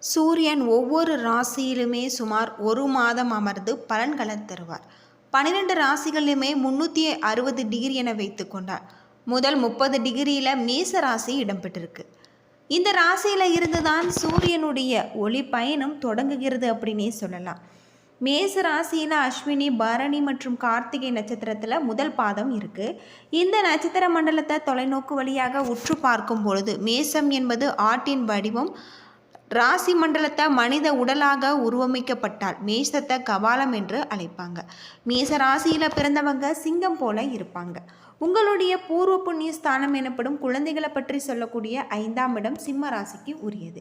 சூரியன் ஒவ்வொரு ராசியிலுமே சுமார் ஒரு மாதம் அமர்ந்து பலன்களை தருவார். 12 ராசிகளிலுமே 360 டிகிரி என வைத்து கொண்டார். முதல் 30 டிகிரியில் மேச ராசி இடம்பெற்றிருக்கு. இந்த ராசியில் இருந்து தான் சூரியனுடைய ஒளி பயணம் தொடங்குகிறது அப்படின்னே சொல்லலாம். மேச ராசியில் அஸ்வினி, பரணி மற்றும் கார்த்திகை நட்சத்திரத்தில் முதல் பாதம் இருக்குது. இந்த நட்சத்திர மண்டலத்தை தொலைநோக்கு வழியாக உற்று பார்க்கும் பொழுது மேசம் என்பது ஆட்டின் வடிவம். ராசி மண்டலத்தை மனித உடலாக உருவமைக்கப்பட்டால் மேசத்தை கபாலம் என்று அழைப்பாங்க. மேச ராசியில் பிறந்தவங்க சிங்கம் போல இருப்பாங்க. உங்களுடைய பூர்வ புண்ணிய ஸ்தானம் எனப்படும் குழந்தைகளை பற்றி சொல்லக்கூடிய 5ஆம் இடம் சிம்ம ராசிக்கு உரியது.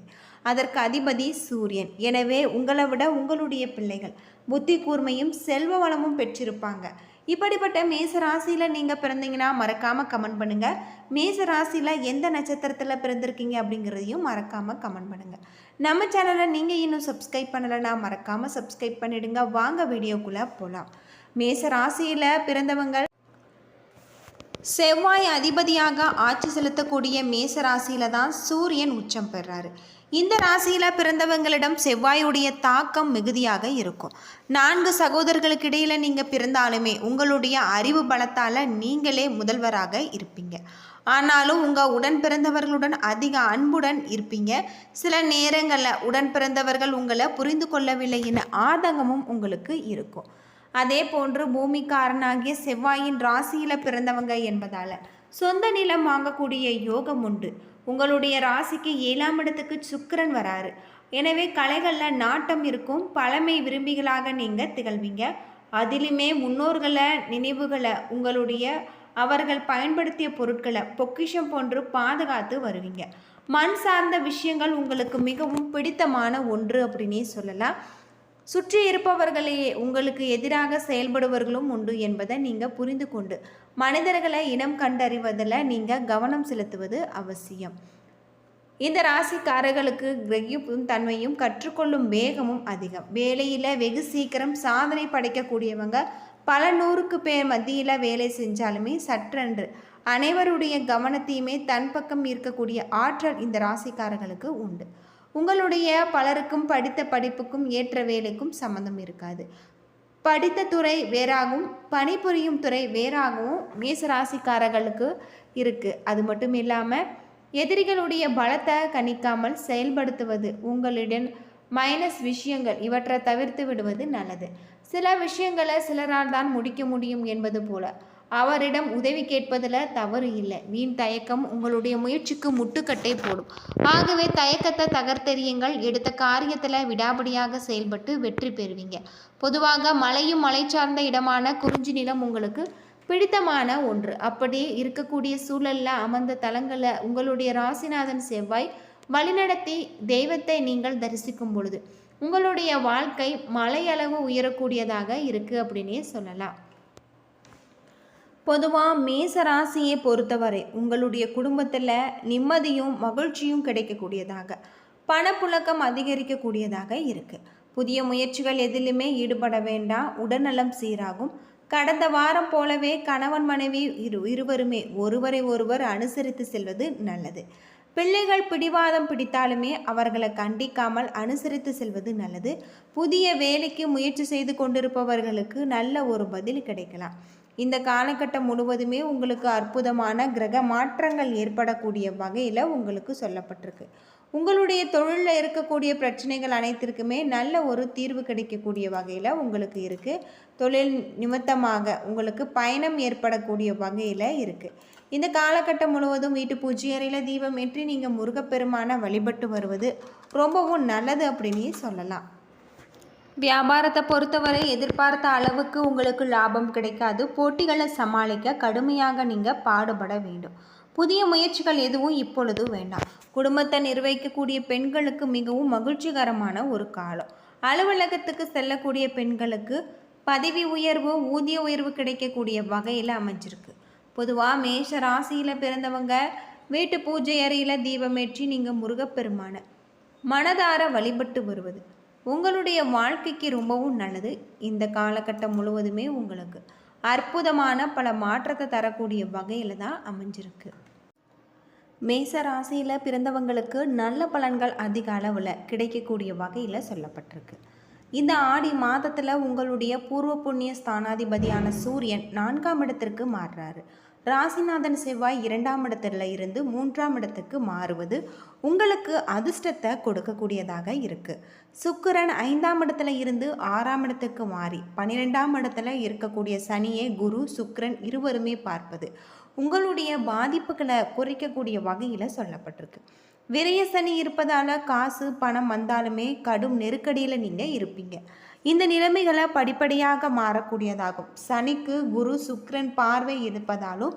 அதற்கு அதிபதி சூரியன். எனவே உங்களை விட உங்களுடைய பிள்ளைகள் புத்தி கூர்மையும் செல்வ வளமும் பெற்றிருப்பாங்க. இப்படிப்பட்ட மேச ராசியில் நீங்கள் பிறந்தீங்கன்னா மறக்காமல் கமெண்ட் பண்ணுங்கள். மேச ராசியில் எந்த நட்சத்திரத்தில் பிறந்திருக்கீங்க அப்படிங்கிறதையும் மறக்காமல் கமெண்ட் பண்ணுங்கள். நம்ம சேனலை நீங்கள் இன்னும் சப்ஸ்கிரைப் பண்ணலைன்னா மறக்காமல் சப்ஸ்கிரைப் பண்ணிவிடுங்க. வாங்க வீடியோக்குள்ளே போகலாம். மேச ராசியில் பிறந்தவங்க செவ்வாய் அதிபதியாக ஆட்சி செலுத்தக்கூடிய மேச ராசியில் தான் சூரியன் உச்சம் பெறாரு. இந்த ராசியில் பிறந்தவங்களிடம் செவ்வாயுடைய தாக்கம் மிகுதியாக இருக்கும். 4 சகோதரர்களுக்கு இடையில் நீங்கள் பிறந்தாலுமே உங்களுடைய அறிவு பலத்தால் நீங்களே முதல்வராக இருப்பீங்க. ஆனாலும் உங்கள் உடன் பிறந்தவர்களுடன் அதிக அன்புடன் இருப்பீங்க. சில நேரங்களில் உடன் பிறந்தவர்கள் உங்களை புரிந்து கொள்ளவில்லை என ஆதங்கமும் உங்களுக்கு இருக்கும். அதே போன்று பூமிக்காரனாகிய செவ்வாயின் ராசியில் பிறந்தவங்க என்பதால் சொந்த நிலம் வாங்கக்கூடிய யோகம் உண்டு. உங்களுடைய ராசிக்கு 7ஆம் இடத்துக்கு சுக்கிரன் வராரு. எனவே கலைகளில் நாட்டம் இருக்கும். பழமை விரும்பிகளாக நீங்கள் திகழ்வீங்க. அதிலுமே முன்னோர்களை நினைவுகளை உங்களுடைய அவர்கள் பயன்படுத்திய பொருட்களை பொக்கிஷம் போன்று பாதுகாத்து வருவீங்க. மண் சார்ந்த விஷயங்கள் உங்களுக்கு மிகவும் பிடித்தமான ஒன்று அப்படின்னே சொல்லலாம். சுற்றி இருப்பவர்களே உங்களுக்கு எதிராக செயல்படுவர்களும் உண்டு என்பதை நீங்கள் புரிந்து கொண்டு மனிதர்களை இனம் கண்டறிவதில் நீங்கள் கவனம் செலுத்துவது அவசியம். இந்த ராசிக்காரர்களுக்கு கிரகிப்பும் தன்மையும் கற்றுக்கொள்ளும் வேகமும் அதிகம். வேலையில் வெகு சீக்கிரம் சாதனை படைக்கக்கூடியவங்க. பல 100க்கு பேர் மத்தியில் வேலை செஞ்சாலுமே சற்றென்று அனைவருடைய கவனத்தையுமே தன் பக்கம் இருக்கக்கூடிய ஆற்றல் இந்த ராசிக்காரர்களுக்கு உண்டு. உங்களுடைய பலருக்கும் படித்த படிப்புக்கும் ஏற்ற வேலைக்கும் சம்மந்தம் இருக்காது. படித்த துறை வேறாகவும் பணிபுரியும் துறை வேறாகவும் மேசராசிக்காரர்களுக்கு இருக்குது. அது மட்டும் இல்லாமல் எதிரிகளுடைய பலத்தை கணிக்காமல் செயல்படுத்துவது, உங்களிடம் மைனஸ் விஷயங்கள் இவற்றை தவிர்த்து விடுவது நல்லது. சில விஷயங்களை சிலரால் தான் முடிக்க முடியும் என்பது போல அவரிடம் உதவி கேட்பதில் தவறு இல்லை. வீண் தயக்கம் உங்களுடைய முயற்சிக்கு முட்டுக்கட்டை போடும். ஆகவே தயக்கத்தை தகர்த்தெறியுங்கள். எடுத்த காரியத்தில் விடாபடியாக செயல்பட்டு வெற்றி பெறுவீங்க. பொதுவாக மலையும் மலை சார்ந்த இடமான குறிஞ்சி நிலம் உங்களுக்கு பிடித்தமான ஒன்று. அப்படி இருக்கக்கூடிய சூழலில் அமர்ந்த தலங்களில் உங்களுடைய ராசிநாதன் செவ்வாய் வழிநடத்தி தெய்வத்தை நீங்கள் தரிசிக்கும் பொழுது உங்களுடைய வாழ்க்கை மலையளவு உயரக்கூடியதாக இருக்குது அப்படின்னே சொல்லலாம். பொதுவாக மேச ராசியை பொறுத்தவரை உங்களுடைய குடும்பத்தில் நிம்மதியும் மகிழ்ச்சியும் கிடைக்கக்கூடியதாக, பணப்புழக்கம் அதிகரிக்கக்கூடியதாக இருக்குது. புதிய முயற்சிகள் எதிலுமே ஈடுபட வேண்டாம். உடல்நலம் சீராகும். கடந்த வாரம் போலவே கணவன் மனைவி இருவருமே ஒருவரை ஒருவர் அனுசரித்து செல்வது நல்லது. பிள்ளைகள் பிடிவாதம் பிடித்தாலுமே அவர்களை கண்டிக்காமல் அனுசரித்து செல்வது நல்லது. புதிய வேலைக்கு முயற்சி செய்து கொண்டிருப்பவர்களுக்கு நல்ல ஒரு பதில் கிடைக்கலாம். இந்த காலகட்டம் முழுவதுமே உங்களுக்கு அற்புதமான கிரக மாற்றங்கள் ஏற்படக்கூடிய வகையில் உங்களுக்கு சொல்லப்பட்டிருக்கு. உங்களுடைய தொழிலில் இருக்கக்கூடிய பிரச்சனைகள் அனைத்திற்குமே நல்ல ஒரு தீர்வு கிடைக்கக்கூடிய வகையில் உங்களுக்கு இருக்குது. தொழில் நிமித்தமாக உங்களுக்கு பயணம் ஏற்படக்கூடிய வகையில் இருக்குது. இந்த காலகட்டம் முழுவதும் வீட்டு பூஜை அறையில் தீபம் ஏற்றி நீங்கள் முருகப்பெருமானை வழிபட்டு வருவது ரொம்பவும் நல்லது அப்படின்னு சொல்லலாம். வியாபாரத்தை பொறுத்தவரை எதிர்பார்த்த அளவுக்கு உங்களுக்கு லாபம் கிடைக்காது. போட்டிகளை சமாளிக்க கடுமையாக நீங்கள் பாடுபட வேண்டும். புதிய முயற்சிகள் எதுவும் இப்பொழுது வேண்டாம். குடும்பத்தை நிர்வகிக்கக்கூடிய பெண்களுக்கு மிகவும் மகிழ்ச்சிகரமான ஒரு காலம். அலுவலகத்துக்கு செல்லக்கூடிய பெண்களுக்கு பதவி உயர்வு, ஊதிய உயர்வு கிடைக்கக்கூடிய வகையில் அமைஞ்சிருக்கு. பொதுவாக மேஷ ராசியில் பிறந்தவங்க வீட்டு பூஜை அறையில் தீபமேற்றி நீங்கள் முருகப்பெருமானை மனதார வழிபட்டு வருவது உங்களுடைய வாழ்க்கைக்கு ரொம்பவும் நல்லது. இந்த காலகட்டம் முழுவதுமே உங்களுக்கு அற்புதமான பல மாற்றத்தை தரக்கூடிய வகையில் தான் அமைஞ்சிருக்கு. மேச ராசியில் பிறந்தவங்களுக்கு நல்ல பலன்கள் அதிக அளவில் கிடைக்கக்கூடிய வகையில் சொல்லப்பட்டிருக்கு. இந்த ஆடி மாதத்தில் உங்களுடைய பூர்வ புண்ணிய ஸ்தானாதிபதியான சூரியன் 4ஆம் இடத்திற்கு மாறுறாரு. ராசிநாதன் செவ்வாய் 2ஆம் இடத்துல இருந்து 3ஆம் இடத்துக்கு மாறுவது உங்களுக்கு அதிர்ஷ்டத்தை கொடுக்கக்கூடியதாக இருக்குது. சுக்கிரன் 5ஆம் இடத்துல இருந்து 6ஆம் இடத்துக்கு மாறி 12ஆம் இடத்துல இருக்கக்கூடிய சனியை குரு சுக்கிரன் இருவருமே பார்ப்பது உங்களுடைய பாதிப்புகளை குறைக்கக்கூடிய வகையில் சொல்லப்பட்டிருக்கு. விரய சனி இருப்பதால் காசு பணம் வந்தாலுமே கடும் நெருக்கடியில் நீங்கள் இருப்பீங்க. இந்த நிலைமைகளை படிப்படியாக மாறக்கூடியதாகும். சனிக்கு குரு சுக்கிரன் பார்வை இருப்பதாலும்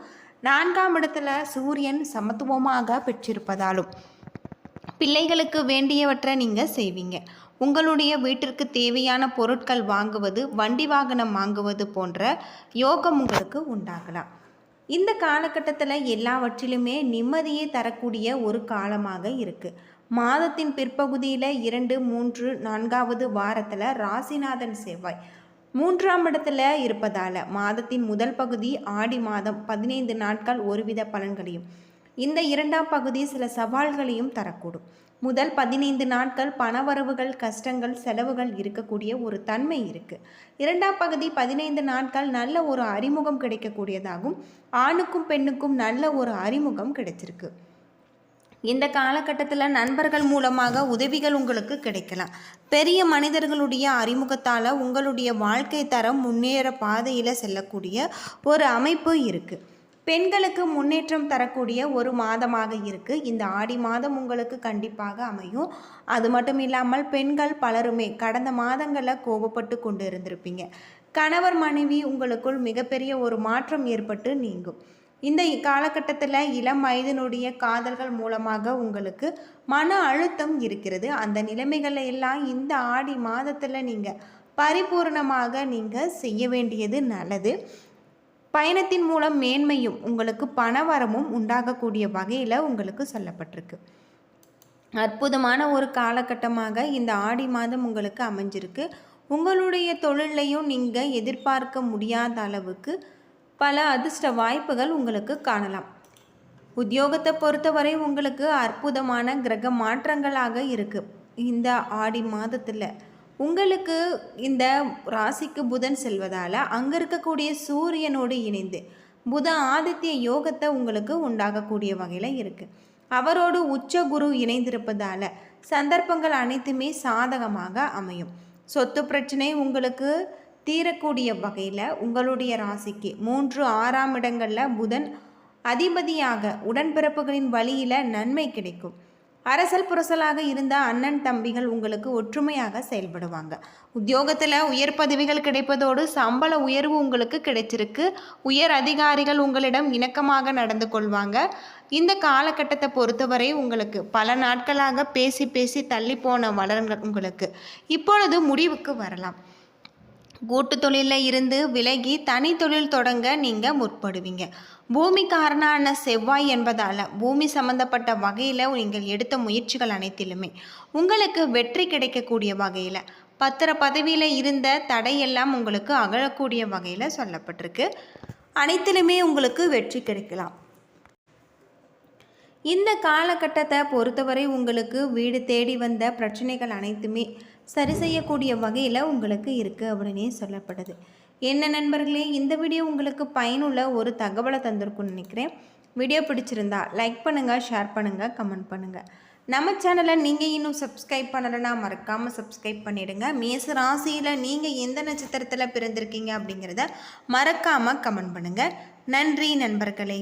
4ஆம் இடத்துல சூரியன் சமத்துவமாக பெற்றிருப்பதாலும் பிள்ளைகளுக்கு வேண்டியவற்றை நீங்கள் செய்வீங்க. உங்களுடைய வீட்டிற்கு தேவையான பொருட்கள் வாங்குவது, வண்டி வாகனம் வாங்குவது போன்ற யோகம் உங்களுக்கு உண்டாகலாம். இந்த காலகட்டத்தில் எல்லாவற்றிலுமே நிம்மதியை தரக்கூடிய ஒரு காலமாக இருக்குது. மாதத்தின் பிற்பகுதியில் 2, 3, 4வது வாரத்தில் ராசிநாதன் செவ்வாய் 3ஆம் இடத்துல இருப்பதால் மாதத்தின் முதல் பகுதி ஆடி மாதம் 15 நாட்கள் ஒருவித பலன்களையும், இந்த 2ஆம் பகுதி சில சவால்களையும் தரக்கூடும். முதல் 15 நாட்கள் பணவரவுகள், கஷ்டங்கள், செலவுகள் இருக்கக்கூடிய ஒரு தன்மை இருக்குது. 2ஆம் பகுதி 15 நாட்கள் நல்ல ஒரு அறிமுகம் கிடைக்கக்கூடியதாகும். ஆணுக்கும் பெண்ணுக்கும் நல்ல ஒரு அறிமுகம் கிடைச்சிருக்கு. இந்த காலகட்டத்தில் நண்பர்கள் மூலமாக உதவிகள் உங்களுக்கு கிடைக்கலாம். பெரிய மனிதர்களுடைய அறிமுகத்தால் உங்களுடைய வாழ்க்கை தரம் முன்னேற பாதையில் செல்லக்கூடிய ஒரு அமைப்பு இருக்குது. பெண்களுக்கு முன்னேற்றம் தரக்கூடிய ஒரு மாதமாக இருக்குது. இந்த ஆடி மாதம் உங்களுக்கு கண்டிப்பாக அமையும். அது மட்டும் இல்லாமல் பெண்கள் பலருமே கடந்த மாதங்களில் கோபப்பட்டு கொண்டு இருந்திருப்பீங்க. கணவர் மனைவி உங்களுக்குள் மிகப்பெரிய ஒரு மாற்றம் ஏற்பட்டு நீங்கும். இந்த காலகட்டத்தில் இளம் வயதினுடைய காதல்கள் மூலமாக உங்களுக்கு மன அழுத்தம் இருக்கிறது. அந்த நிலைமைகளை எல்லாம் இந்த ஆடி மாதத்தில் நீங்கள் பரிபூர்ணமாக நீங்கள் செய்ய வேண்டியது நல்லது. பயணத்தின் மூலம் மேன்மையும் உங்களுக்கு பணவரமும் உண்டாகக்கூடிய வகையில் உங்களுக்கு சொல்லப்பட்டிருக்கு. அற்புதமான ஒரு காலகட்டமாக இந்த ஆடி மாதம் உங்களுக்கு அமைஞ்சிருக்கு. உங்களுடைய தொழிலையும் நீங்கள் எதிர்பார்க்க முடியாத அளவுக்கு பல அதிர்ஷ்ட வாய்ப்புகள் உங்களுக்கு காணலாம். உத்தியோகத்தை பொறுத்தவரை உங்களுக்கு அற்புதமான கிரக மாற்றங்களாக இருக்குது. இந்த ஆடி மாதத்தில் உங்களுக்கு இந்த ராசிக்கு புதன் செல்வதால் அங்கே இருக்கக்கூடிய சூரியனோடு இணைந்து புத ஆதித்ய யோகத்தை உங்களுக்கு உண்டாகக்கூடிய வகையில் இருக்குது. அவரோடு உச்ச குரு இணைந்திருப்பதால் சந்தர்ப்பங்கள் அனைத்துமே சாதகமாக அமையும். சொத்து பிரச்சனை உங்களுக்கு தீரக்கூடிய வகையில் உங்களுடைய ராசிக்கு 3, 6ஆம் இடங்களில் புதன் அதிபதியாக உடன்பிறப்புகளின் வழியில் நன்மை கிடைக்கும். அரசல் புரசலாக இருந்த அண்ணன் தம்பிகள் உங்களுக்கு ஒற்றுமையாக செயல்படுவாங்க. உத்தியோகத்தில் உயர் பதவிகள் கிடைப்பதோடு சம்பள உயர்வு உங்களுக்கு கிடைச்சிருக்கு. உயர் அதிகாரிகள் உங்களிடம் இணக்கமாக நடந்து கொள்வாங்க. இந்த காலகட்டத்தை பொறுத்தவரை உங்களுக்கு பல நாட்களாக பேசி பேசி தள்ளி போன வளர்கள் உங்களுக்கு இப்பொழுது முடிவுக்கு வரலாம். கூட்டு தொழிலில் இருந்து விலகி தனி தொழில் தொடங்க நீங்கள் முற்படுவீங்க. பூமிக்காரனான செவ்வாய் என்பதால் பூமி சம்பந்தப்பட்ட வகையில் நீங்கள் எடுத்த முயற்சிகள் அனைத்திலுமே உங்களுக்கு வெற்றி கிடைக்கக்கூடிய வகையில், பத்திர பதவியில் இருந்த தடையெல்லாம் உங்களுக்கு அகழக்கூடிய வகையில் சொல்லப்பட்டிருக்கு. அனைத்திலுமே உங்களுக்கு வெற்றி கிடைக்கலாம். இந்த காலகட்டத்தை பொறுத்தவரை உங்களுக்கு வீடு தேடி வந்த பிரச்சனைகள் அனைத்துமே சரி செய்யக்கூடிய வகையில் உங்களுக்கு இருக்குது அப்படின்னே சொல்லப்படுது. என்ன நண்பர்களே, இந்த வீடியோ உங்களுக்கு பயனுள்ள ஒரு தகவலை தந்திருக்குன்னு நினைக்கிறேன். வீடியோ பிடிச்சிருந்தா லைக் பண்ணுங்கள், ஷேர் பண்ணுங்கள், கமெண்ட் பண்ணுங்கள். நம்ம சேனலை நீங்கள் இன்னும் சப்ஸ்கிரைப் பண்ணலைன்னா மறக்காமல் சப்ஸ்கிரைப் பண்ணிவிடுங்க. மேச ராசியில் நீங்கள் எந்த நட்சத்திரத்தில் பிறந்திருக்கீங்க அப்படிங்கிறத மறக்காமல் கமெண்ட் பண்ணுங்கள். நன்றி நண்பர்களே.